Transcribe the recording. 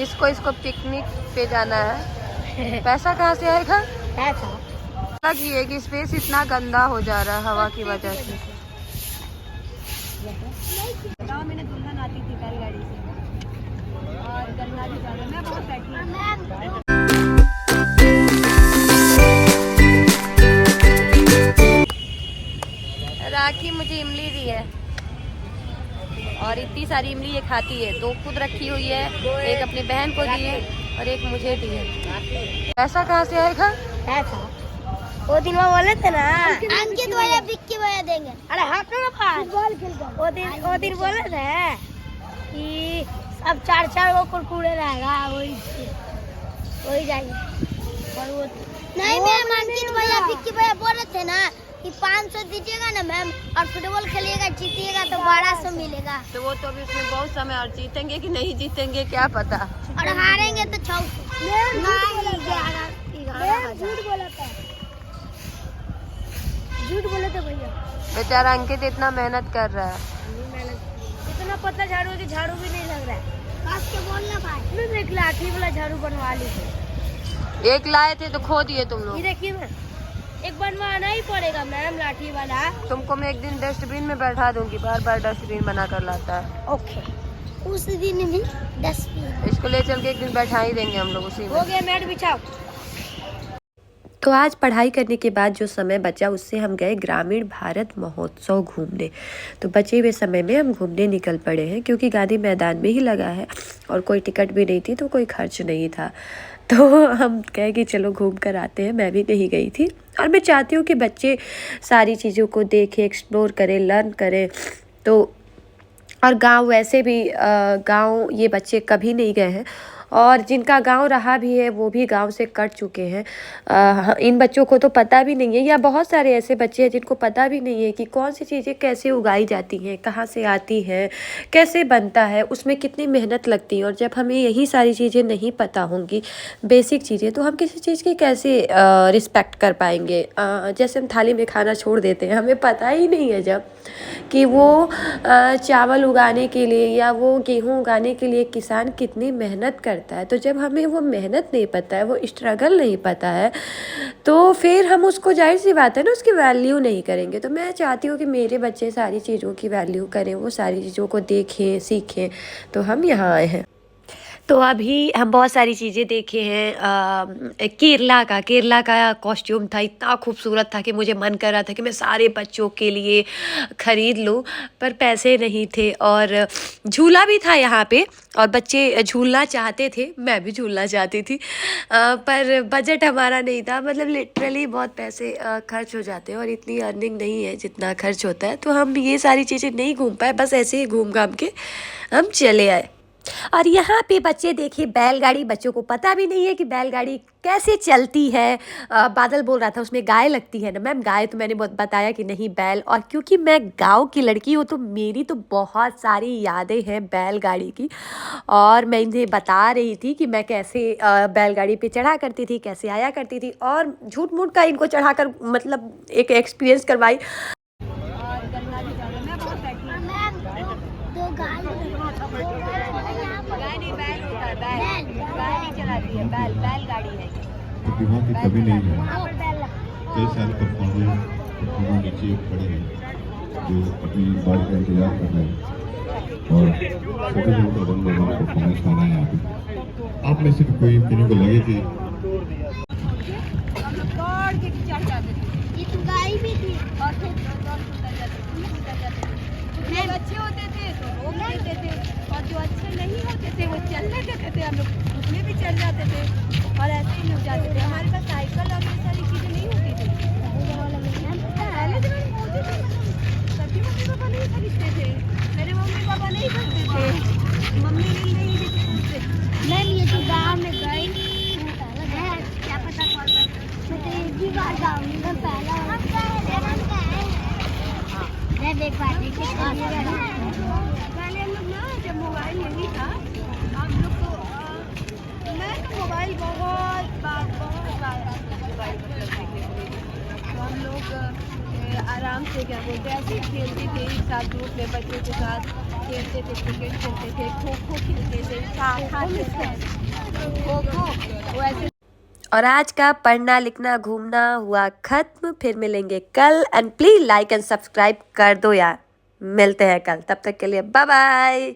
इसको पिकनिक पे जाना है। पैसा कहाँ से आएगा? पैसा ये है कि स्पेस इतना गंदा हो जा रहा है हवा की वजह से। गाँव में दुल्हन आती थी बैलगाड़ी से और गंगा भी जा रहा है। मैं बहुत बैठी। राखी मुझे इमली दी है और इतनी सारी इमली ये खाती है। 2 खुद रखी हुई है, एक अपनी बहन को दी है और एक मुझे दी है। पैसा कहाँ से आएगा? पैसा वो दिन वो बोले थे ना अंकित भैया विक्की भैया देंगे। अरे हाँ वो दिन बोले थे कि अब 4 वो कुरकुरे रहेगा वही जाएंगे। और वो नहीं मैम अंकित भैया विक्की भैया बोले थे ना कि 500 दीजिएगा ना मैम और फुटबॉल खेलिएगा, जीतिएगा तो 1200 मिलेगा। तो वो तो अभी उसमें बहुत समय और जीतेंगे कि नहीं जीतेंगे क्या पता, और हारेंगे तो 600। झूठ बोला था भैया। बेचारा अंकित इतना मेहनत कर रहा है। इतना पतला झाड़ू की झाड़ू भी नहीं लग रहा है। काश के बोलना भाई एक लाठी वाला झाड़ू बनवा ली थे। एक लाए थे तो खो दिए तुम लोग। देखिए मैं एक बनवाना ही पड़ेगा मैम लाठी वाला। तुमको मैं एक दिन डस्टबिन में बैठा दूंगी, बार बार डस्टबिन बना कर लाता है। ओके उस दिन भी डस्टबिन इसको ले चल के एक दिन बैठा ही देंगे हम लोग उसी में। हो गया मैट बिछाओ। तो आज पढ़ाई करने के बाद जो समय बचा उससे हम गए ग्रामीण भारत महोत्सव घूमने। तो बचे हुए समय में हम घूमने निकल पड़े हैं क्योंकि गांधी मैदान में ही लगा है और कोई टिकट भी नहीं थी तो कोई खर्च नहीं था। तो हम कहे कि चलो घूम कर आते हैं। मैं भी नहीं गई थी और मैं चाहती हूँ कि बच्चे सारी चीज़ों को देखें, एक्सप्लोर करें, लर्न करें। तो और गांव वैसे भी गांव ये बच्चे कभी नहीं गए हैं और जिनका गांव रहा भी है वो भी गांव से कट चुके हैं। इन बच्चों को तो पता भी नहीं है, या बहुत सारे ऐसे बच्चे हैं जिनको पता भी नहीं है कि कौन सी चीज़ें कैसे उगाई जाती हैं, कहाँ से आती हैं, कैसे बनता है, उसमें कितनी मेहनत लगती है। और जब हमें यही सारी चीज़ें नहीं पता होंगी, बेसिक चीज़ें, तो हम किसी चीज़ की कैसे रिस्पेक्ट कर पाएंगे। जैसे हम थाली में खाना छोड़ देते हैं, हमें पता ही नहीं है जब कि वो चावल उगाने के लिए या वो गेहूँ उगाने के लिए किसान कितनी मेहनत करता है। तो जब हमें वो मेहनत नहीं पता है, वो स्ट्रगल नहीं पता है, तो फिर हम उसको, जाहिर सी बात है ना, उसकी वैल्यू नहीं करेंगे। तो मैं चाहती हूँ कि मेरे बच्चे सारी चीज़ों की वैल्यू करें, वो सारी चीज़ों को देखें, सीखें। तो हम यहाँ आए हैं। तो अभी हम बहुत सारी चीज़ें देखे हैं। केरला का कॉस्ट्यूम था, इतना खूबसूरत था कि मुझे मन कर रहा था कि मैं सारे बच्चों के लिए ख़रीद लूँ, पर पैसे नहीं थे। और झूला भी था यहाँ पे और बच्चे झूलना चाहते थे, मैं भी झूलना चाहती थी, पर बजट हमारा नहीं था। मतलब लिटरली बहुत पैसे खर्च हो जाते हैं और इतनी अर्निंग नहीं है जितना खर्च होता है। तो हम ये सारी चीज़ें नहीं घूम पाए, बस ऐसे ही घूम घाम के हम चले आए। और यहाँ पे बच्चे देखिए बैलगाड़ी, बच्चों को पता भी नहीं है कि बैलगाड़ी कैसे चलती है। बादल बोल रहा था उसमें गाय लगती है ना मैम। गाय तो मैंने बहुत बताया कि नहीं, बैल। और क्योंकि मैं गांव की लड़की हूँ तो मेरी तो बहुत सारी यादें हैं बैलगाड़ी की। और मैं इन्हें बता रही थी कि मैं कैसे बैलगाड़ी पे चढ़ा करती थी, कैसे आया करती थी, और झूठ मूठ का इनको चढ़ाकर मतलब एक एक्सपीरियंस करवाई। बैलगाड़ी है वहाँ पे कभी नहीं है। कई सारे परफॉर्मर नीचे खड़े हैं जो अपनी बारी का इंतजार कर रहे हैं और छोटे छोटे बन लोगों को परफॉर्मेंस करना है यहाँ पे। आप में से कोई किन्हीं को लगे कि अच्छे होते थे तो रोक देते थे और जो अच्छे नहीं होते थे वो चलने देते थे, हम लोग उसमें भी चल जाते थे और ऐसे ही हो जाते थे। हमारे पास साइकिल और ये सारी चीज़ें नहीं होती थी पहले जमाने में। होती थी सभी मम्मी पापा नहीं खरीदते थे, मेरे मम्मी पापा नहीं करते थे, मम्मी नहीं देती थे। मैं ये तो गाँव में गई क्या पता कौन एक भी बार गाँव में पहला देख पाते थे। पहले हम लोग ना, जब मोबाइल नहीं था हम लोग को, मैं तो मोबाइल बहुत बार मोबाइल तो हम लोग आराम से क्या बोलते हैं ऐसे खेलते थे एक साथ ग्रुप में बच्चों के साथ। खेलते थे, क्रिकेट खेलते थे, खो खो खेलते थे, खो खो वो ऐसे। और आज का पढ़ना लिखना घूमना हुआ खत्म। फिर मिलेंगे कल and please like and subscribe कर दो यार। मिलते हैं कल, तब तक के लिए बाय बाय।